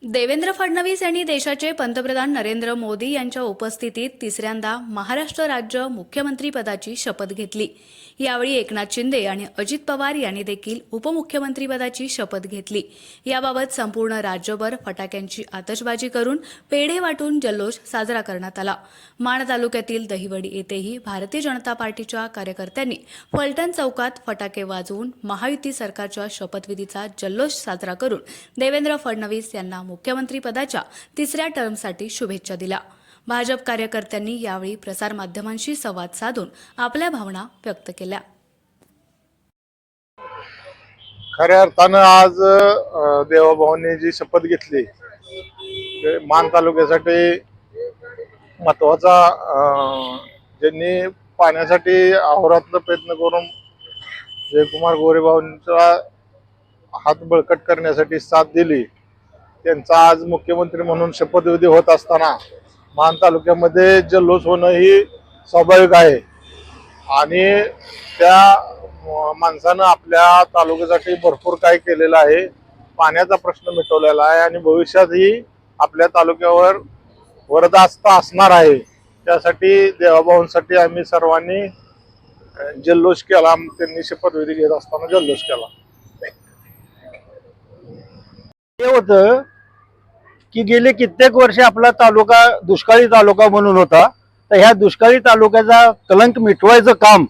देवेंद्र फडणवीस यांनी देशाचे पंतप्रधान नरेंद्र मोदी यांच्या उपस्थितीत तिसऱ्यांदा महाराष्ट्र राज्य मुख्यमंत्रीपदाची शपथ घेतली। यावेळी एकनाथ शिंदे आणि अजित पवार यांनी देखील उपमुख्यमंत्रीपदाची शपथ घेतली। याबाबत संपूर्ण राज्यभर फटाक्यांची आतषबाजी करून पेढे वाटून जल्लोष साजरा करण्यात आला। माण तालुक्यातील दहिवडी येथेही भारतीय जनता पार्टीच्या कार्यकर्त्यांनी फलटण चौकात फटाके वाजवून महायुती सरकारच्या शपथविधीचा जल्लोष साजरा करून देवेंद्र फडणवीस यांना मुख्यमंत्रीपदाच्या तिसऱ्या टर्मसाठी शुभेच्छा दिल्या। भाजप कार्यकर्त्यांनी यावेळी प्रसारमाध्यमांशी संवाद साधून आपल्या भावना व्यक्त केल्या। खऱ्या अर्थानं आज देवाभाऊंनी जी शपथ घेतली ते मान तालुक्यासाठी महत्वाचा, ज्यांनी पाण्यासाठी अहोरात्र प्रयत्न करून जयकुमार गोरेभाऊंचा हात बळकट करण्यासाठी साथ दिली, त्यांचा आज मुख्यमंत्री म्हणून शपथविधी होत असताना मान तालुक्यामध्ये जल्लोष होणं ही स्वाभाविक आहे। आणि त्या माणसानं आपल्या तालुक्यासाठी भरपूर काही केलेलं आहे, पाण्याचा प्रश्न मिटवलेला आहे आणि भविष्यातही आपल्या तालुक्यावर वरदास्ता असणार आहे। त्यासाठी देवाभाऊंसाठी आम्ही सर्वांनी जल्लोष केला, त्यांनी शपथविधी घेत असताना जल्लोष केला। हे होतं की गेले कित्येक वर्ष आपला तालुका दुष्काळी तालुका म्हणून होता, तर ह्या दुष्काळी तालुक्याचा कलंक मिटवायचं काम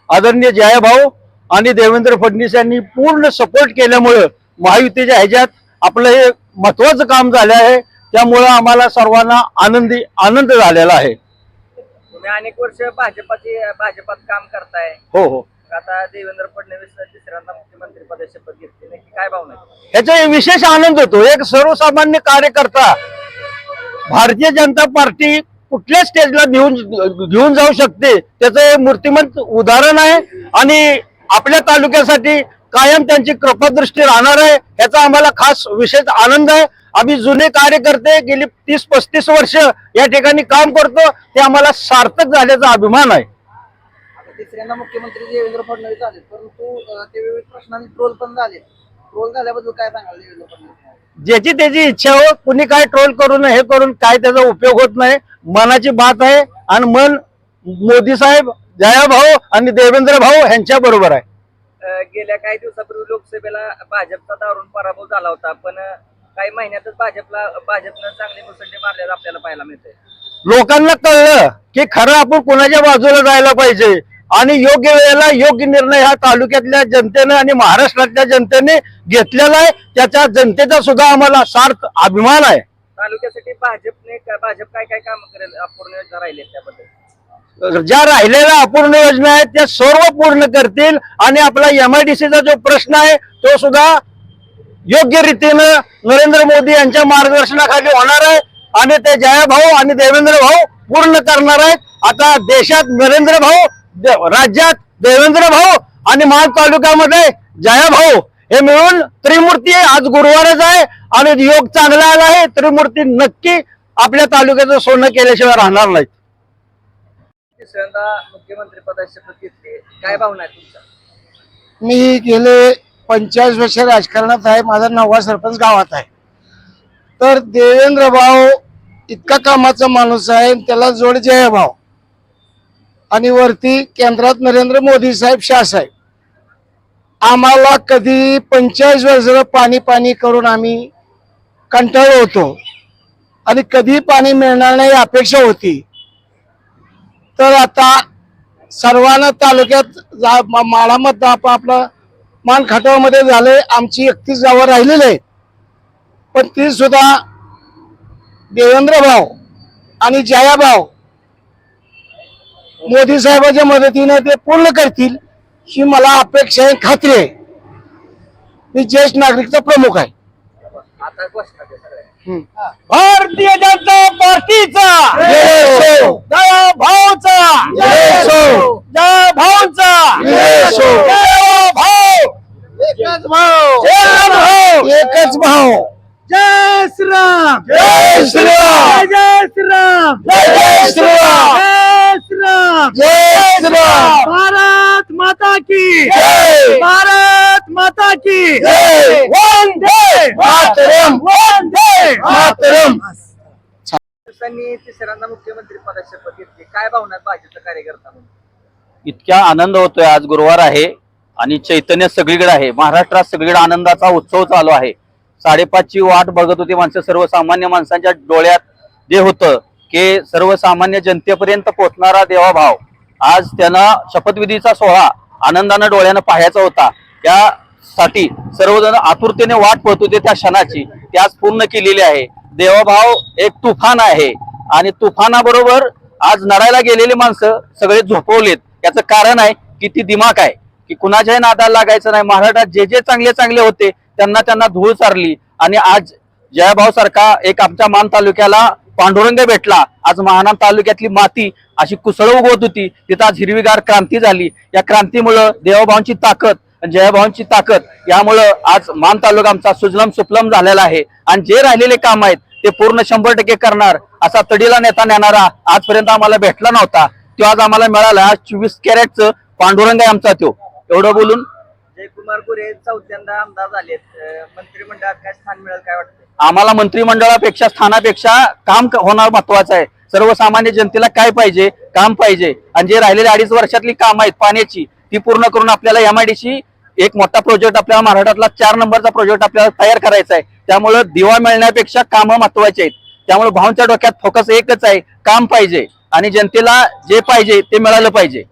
आदरणीय जयाभाऊ आणि देवेंद्र फडणवीस यांनी पूर्ण सपोर्ट केल्यामुळे महायुतीच्या ह्याच्यात आपलं हे महत्वाचं काम झालं आहे। त्यामुळे आम्हाला सर्वांना आनंद झालेला आहे। तुम्ही अनेक वर्ष भाजपात काम करताय। हो हो, आता देवेंद्र फडणवीस तिसऱ्यांदा मुख्यमंत्री पदाची शपथ घेतली, नक्की काय भावना आहे? ह्याचा विशेष आनंद होतो। एक सर्वसामान्य कार्यकर्ता भारतीय जनता पार्टी कुठल्या स्टेजला घेऊन जाऊ शकते त्याचं मूर्तिमंत उदाहरण आहे आणि आपल्या तालुक्यासाठी कायम त्यांची कृपादृष्टी राहणार आहे, याचा आम्हाला खास विशेष आनंद आहे। आम्ही जुने कार्यकर्ते गेली 30-35 वर्ष या ठिकाणी काम करतो, ते आम्हाला सार्थक झाल्याचा अभिमान आहे। तिसऱ्यांदा मुख्यमंत्री देवेंद्र फडणवीस झाले, परंतु ते विविध प्रश्नांनी ट्रोल पण झाले। ट्रोल झाल्याबद्दल काय सांगाल देवेंद्र फडणवीस? ज्याची त्याची इच्छा हो, कुणी काय ट्रोल करून हे करून काय त्याचा उपयोग होत नाही। मनाची बात आहे आणि मन मोदी साहेब, जयाभाऊ आणि देवेंद्र भाऊ यांच्या बरोबर आहे। गेल्या काही दिवसापूर्वी लोकसभेला भाजपचा दारुण पराभव झाला होता, पण काही महिन्यातच भाजपनं चांगले मुसंडे मारल्याचं आपल्याला पाहायला मिळतंय। लोकांना कळलं की खरं आपण कोणाच्या बाजूला जायला पाहिजे आणि योग्य वेळेला योग्य निर्णय ह्या तालुक्यातल्या जनतेने आणि महाराष्ट्रातल्या जनतेने घेतलेला आहे। त्याच्या जनतेचा सुद्धा आम्हाला सार्थ अभिमान आहे। तालुक्यासाठी भाजप काय काय काम करेल, अपूर्ण योजना राहिले त्याबद्दल? ज्या राहिलेल्या अपूर्ण योजना आहेत त्या सर्व पूर्ण करतील आणि आपला MIDCचा जो प्रश्न आहे तो सुद्धा योग्य रीतीनं नरेंद्र मोदी यांच्या मार्गदर्शनाखाली होणार आहे आणि ते जयाभाऊ आणि देवेंद्र भाऊ पूर्ण करणार आहेत। आता देशात नरेंद्र भाऊ, राज्यात देवेंद्र भाऊ आणि मान तालुक्यामध्ये जयाभाऊ हे मिळून त्रिमूर्ती आज गुरुवारच आहे आणि योग चांगला आला आहे। त्रिमूर्ती नक्की आपल्या तालुक्याचं सोनं केल्याशिवाय राहणार नाहीत। तिसऱ्यांदा मुख्यमंत्री पदाची शपथ घेतली, काय भावना आहे तुमच्या? मी गेले 45 वर्ष राजकारणात आहे, माझा 9वा सरपंच गावात आहे। तर देवेंद्र भाऊ इतका कामाचा माणूस आहे, त्याला जोड जयभाऊ आणि वरती केंद्रात नरेंद्र मोदी साहेब शाह साहेब। आम्हाला कधी 45 वर्ष पाणी करून आम्ही कंटाळलो होतो आणि कधी पाणी मिळणार नाही अपेक्षा होती। तर आता सर्वांना तालुक्यात माळामध्ये आपला मान खटावमध्ये झाले, आमची 31 गावं राहिलेली आहेत, पण ती सुद्धा देवेंद्र भाऊ आणि जयाभाऊ मोदी साहेबांच्या मदतीने ते पूर्ण करतील ही मला अपेक्षा आहे, खात्री आहे। मी ज्येष्ठ नागरिकचा प्रमुख आहे। आता घोषणा दे सगळ्या। भारतीय जनता पार्टीचा जय हो, जयाभाऊचा जय हो, जयाभाऊचा जय हो। जयाभाऊ, एकच भाऊ, जयाभाऊ, एकच भाऊ। जय श्रीराम, जय श्रीराम, जय श्रीराम, जय श्रीराम, जय श्रीराम, जय श्रीराम। भारत माता की जय, भारत माता की जय, वंदे मातरम, वंदे मातरम. दिवसांनी तिसऱ्यांदा मुख्यमंत्री पदाची शपथ घेतली, काय भावना आहेत भाजपचा कार्यकर्ता म्हणून? इतक्या आनंद होतोय. आज गुरुवार आहे आणि चैतन्य सगळीकडे आहे. महाराष्ट्रात सगळीकडे आनंदाचा उत्सव चालू आहे. 5:30ची वाट बघत होती माणसं. सर्वसामान्य माणसांच्या डोळ्यात जे होतं की सर्वसामान्य जनतेपर्यंत पोहोचणारा देवाभाव आज त्यांना शपथविधीचा सोहळा आनंदानं डोळ्यानं पाहायचा होता. त्यासाठी सर्वजण आतुरतेने वाट पाहत होते त्या क्षणाची. ती आज पूर्ण केलेली आहे. देवाभाव एक तुफान आहे आणि तुफानाबरोबर आज नडायला गेलेली माणसं सगळे झोपवलेत. याचं कारण आहे की ती दिमाग आहे की कुणाच्याही नादाला लागायचं नाही. महाराष्ट्रात जे जे चांगले चांगले होते त्यांना धूळ चारली आणि आज जयभाव सारखा एक आमच्या मान तालुक्याला पांडुरंग भेटला. आज महानाम तालुक्यातली माती अशी कुसळ उगवत होती, तिथं आज हिरवीगार क्रांती झाली. या क्रांतीमुळं देवाभावांची ताकद, जयभावांची ताकद यामुळं आज मान तालुका आमचा सुजलम सुफलम झालेला आहे. आणि जे राहिलेले काम आहेत ते पूर्ण 100% करणार असा तडीला नेता नेणारा आजपर्यंत आम्हाला भेटला नव्हता. तो आज आम्हाला मिळाला. आज 24 कॅरेटचं पांडुरंग आहे आमचा तो. एवढं बोलून जयकुमार गोरे चौथ्यांदा आमदार झालेत, मंत्रिमंडळात काय स्थान मिळेल काय वाटतं? आम्हाला मंत्रिमंडळापेक्षा स्थानापेक्षा काम होणार महत्वाचं आहे. सर्वसामान्य जनतेला काय पाहिजे? काम पाहिजे. आणि जे राहिलेले 2.5 वर्षातली काम आहेत पाण्याची ती पूर्ण करून आपल्याला MIDC एक मोठा प्रोजेक्ट आपल्याला महाराष्ट्रातला 4 नंबरचा प्रोजेक्ट आपल्याला तयार करायचा आहे. त्यामुळे दिवा मिळण्यापेक्षा कामं महत्वाची आहेत. त्यामुळे भावांच्या डोक्यात फोकस एकच आहे, काम पाहिजे आणि जनतेला जे पाहिजे ते मिळालं पाहिजे.